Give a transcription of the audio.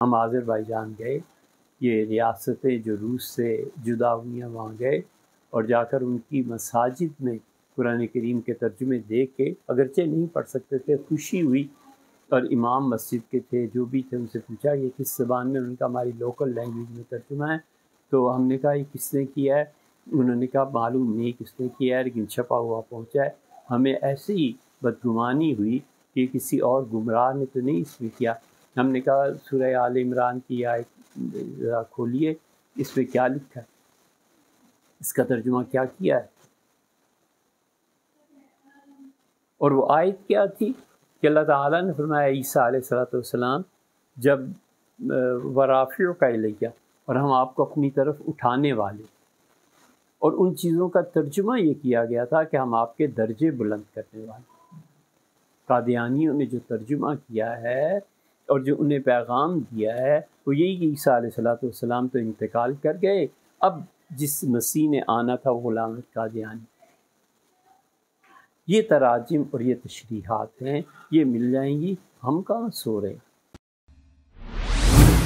ہم آذربائیجان گئے، یہ ریاستیں جو روس سے جدا ہوئی ہیں وہاں گئے اور جا کر ان کی مساجد میں قرآن کریم کے ترجمے دیکھ کے، اگرچہ نہیں پڑھ سکتے تھے، خوشی ہوئی، اور امام مسجد کے تھے جو بھی تھے ان سے پوچھا یہ کس زبان میں، ان کا ہماری لوکل لینگویج میں ترجمہ ہے، تو ہم نے کہا یہ کس نے کیا ہے؟ انہوں نے کہا معلوم نہیں کس نے کیا ہے لیکن چھپا ہوا پہنچا ہے۔ ہمیں ایسی بدگمانی ہوئی کہ کسی اور گمراہ نے تو نہیں اس میں کیا۔ ہم نے کہا سورہ آل عمران کی آیت ذرا کھولیے، اس میں کیا لکھا ہے، اس کا ترجمہ کیا کیا ہے؟ اور وہ آیت کیا تھی کہ اللہ تعالیٰ نے فرمایا عیسیٰ علیہ السلام جب ورافعک الیہ، اور ہم آپ کو اپنی طرف اٹھانے والے، اور ان چیزوں کا ترجمہ یہ کیا گیا تھا کہ ہم آپ کے درجے بلند کرنے والے۔ قادیانیوں نے جو ترجمہ کیا ہے اور جو انہیں پیغام دیا ہے وہ یہی کہ عیسیٰ علیہ السلام تو انتقال کر گئے، اب جس مسیح نے آنا تھا وہ غلام احمد قادیانی۔ یہ تراجم اور یہ تشریحات ہیں، یہ مل جائیں گی، ہم کہاں سو رہے ہیں۔